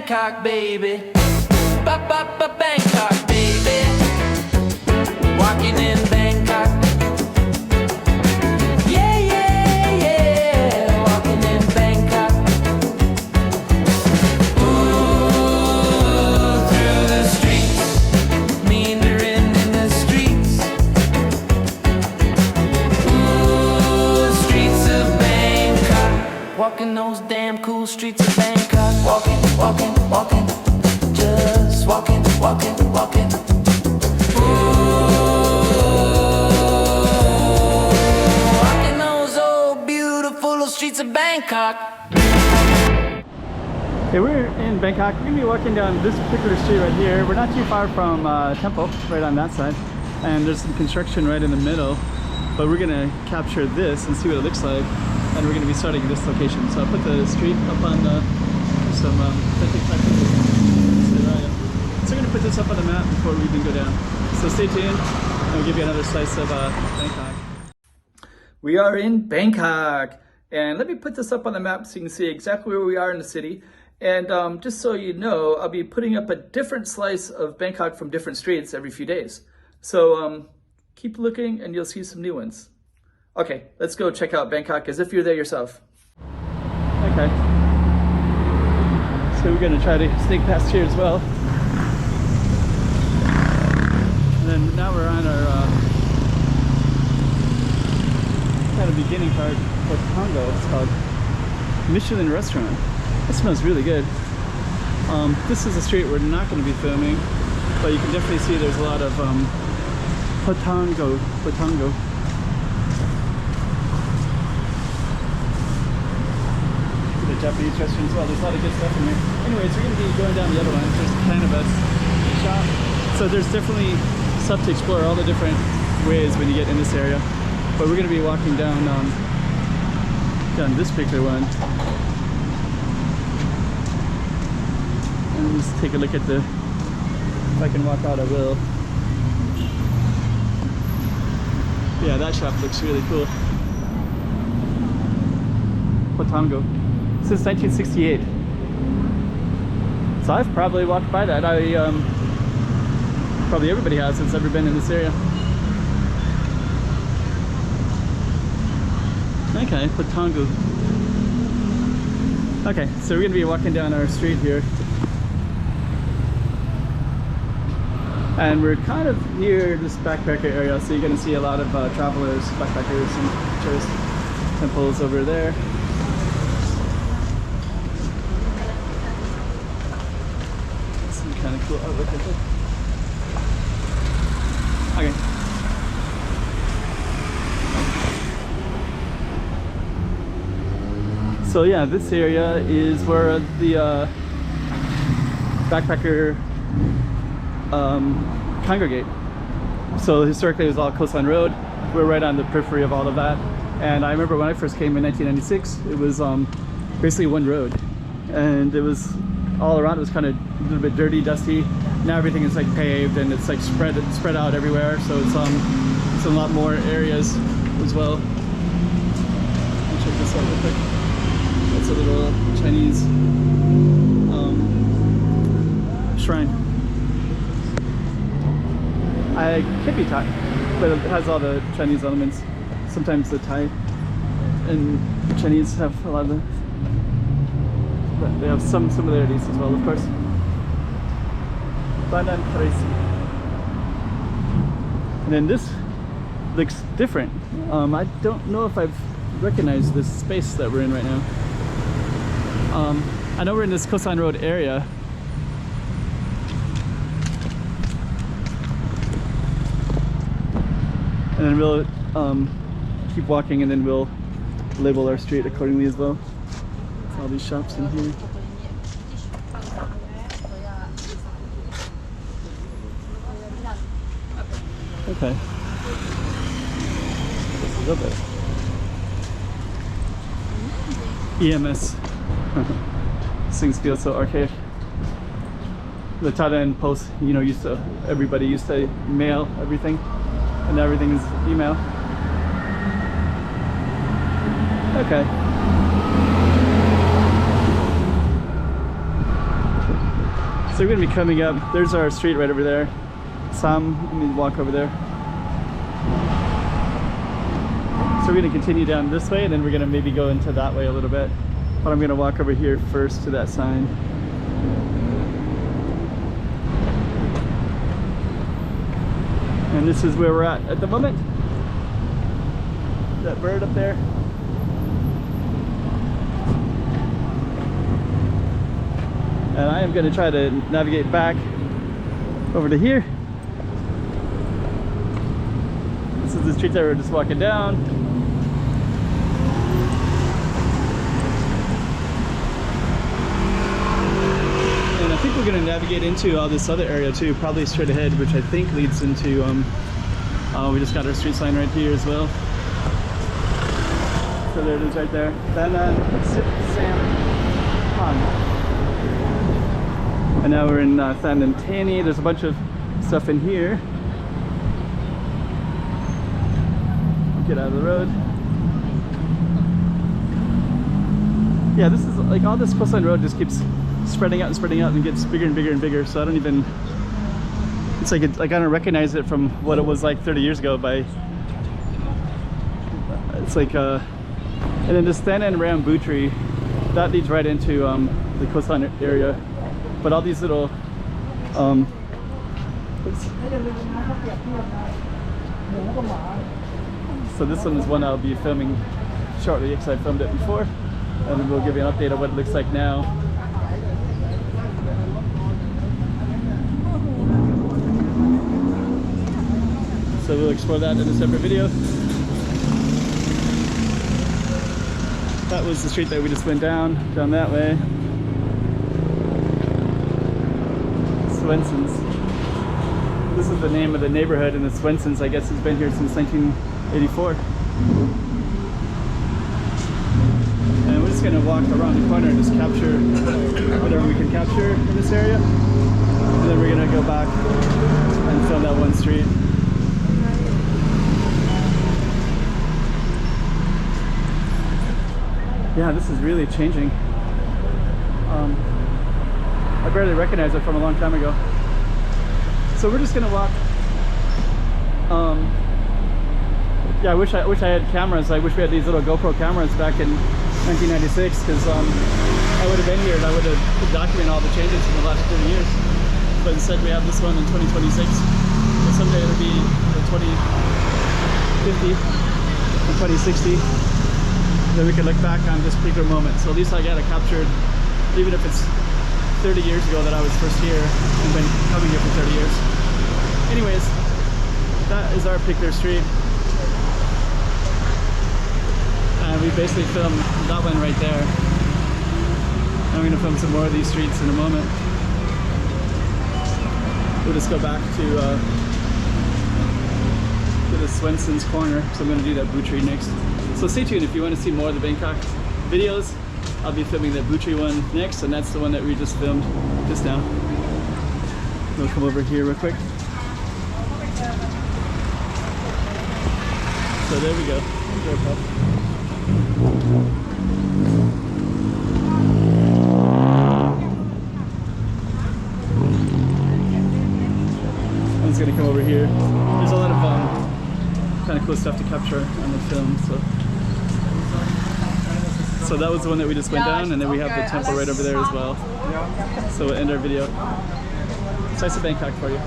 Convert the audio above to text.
Bangkok, baby. Bangkok, baby. Walking in Bangkok. Yeah, yeah, yeah. Walking in Bangkok. Ooh, through the streets. Meandering in the streets. Ooh, streets of Bangkok. Walking those damn cool streets of Bangkok. Walking, walking, walking. Just walking, walking, walking. Ooh, walking those old beautiful streets of Bangkok. Okay, we're in Bangkok. We're gonna be walking down this particular street right here. We're not too far from Temple, right on that side. And there's some construction right in the middle. But we're gonna capture this and see what it looks like. And we're gonna be starting at this location. So I'll put the street up on some so we're gonna put this up on the map before we even go down. So stay tuned, and we'll give you another slice of Bangkok. We are in Bangkok, and let me put this up on the map so you can see exactly where we are in the city. And just so you know, I'll be putting up a different slice of Bangkok from different streets every few days. So keep looking, and you'll see some new ones. Okay, let's go check out Bangkok as if you're there yourself. Okay. So we're gonna try to sneak past here as well. And then now we're on our kind of beginning part of Congo. It's called Michelin Restaurant. It smells really good. This is a street we're not going to be filming, but you can definitely see there's a lot of Potango. The Japanese restaurant as well. There's a lot of good stuff in here. Anyways, we're going to be going down the other one. There's cannabis shop. So there's definitely stuff to explore, all the different ways when you get in this area. But we're going to be walking down down this particular one. And just take a look at the, if I can walk out I will. Yeah, that shop looks really cool. Potango. Since 1968. So I've probably walked by that. Probably everybody has that's ever been in this area. Okay, Potango. Okay, so we're gonna be walking down our street here. And we're kind of near this backpacker area, so you're gonna see a lot of travelers, backpackers, and tourist temples over there. Some kind of cool artwork, I think. Okay. So yeah, this area is where the backpacker congregate. So historically it was all coastline road. We're right on the periphery of all of that. And I remember when I first came in 1996, it was basically one road. And it was all around, it was kind of a little bit dirty, dusty. Now everything is like paved and it's like spread out everywhere. So it's a lot more areas as well. Let me check this out real quick. It's a little Chinese shrine. I can't be Thai, but it has all the Chinese elements. Sometimes the Thai and Chinese have a lot of the, but they have some similarities as well, of course. Banan Tracy. And then this looks different. I don't know if I've recognized this space that we're in right now. I know we're in this coastline road area. And then we'll keep walking, and then we'll label our street accordingly as well. There's all these shops in here. Okay. This is up there. EMS. These things feel so archaic. The Thailand Post, you know, everybody used to mail everything, and now everything is email. Okay. So we're gonna be coming up. There's our street right over there. Sam, let me walk over there. So we're gonna continue down this way, and then we're gonna maybe go into that way a little bit. But I'm gonna walk over here first to that sign. And this is where we're at the moment. That bird up there. And I am going to try to navigate back over to here. This is the street that we're just walking down. And I think we're going to navigate into all this other area too, probably straight ahead, which I think leads into, we just got our street sign right here as well. So there it is right there. Thanon Sip Sam Hang. And now we're in Thanon. There's a bunch of stuff in here. Get out of the road. Yeah, this is like all this coastline road just keeps spreading out and gets bigger and bigger and bigger. So I don't even. It's like I don't recognize it from what it was like 30 years ago. It's like and then this Thanon Bamboo tree that leads right into the coastline area. But all these little so this one is one I'll be filming shortly because I filmed it before, and we'll give you an update of what it looks like now. So we'll explore that in a separate video. That was the street that we just went down that way. Swenson's. This is the name of the neighborhood, and the Swenson's, I guess, has been here since 1984. And we're just gonna walk around the corner and just capture whatever we can capture in this area. And then we're gonna go back and film that one street. Yeah, this is really changing. I barely recognize it from a long time ago. So we're just gonna walk. Yeah, I wish I had cameras. I wish we had these little GoPro cameras back in 1996, because I would have been here and I would have documented all the changes in the last 30 years. But instead we have this one in 2026. So someday it'll be 2050 and 2060. Then we can look back on this particular moment. So at least I got it captured, even if it's 30 years ago that I was first here and been coming here for 30 years. Anyways, that is our particular street. And we basically filmed that one right there. I'm going to film some more of these streets in a moment. We'll just go back to the Swenson's corner. So I'm going to do that Buttree next. So stay tuned if you want to see more of the Bangkok videos. I'll be filming the Buttree one next, and that's the one that we just filmed just now. We'll come over here real quick. So there we go. I'm just gonna come over here. There's a lot of kind of cool stuff to capture on the film. So that was the one that we just went down, and then we have the temple right over there as well. So we'll end our video. Slice of Bangkok for you.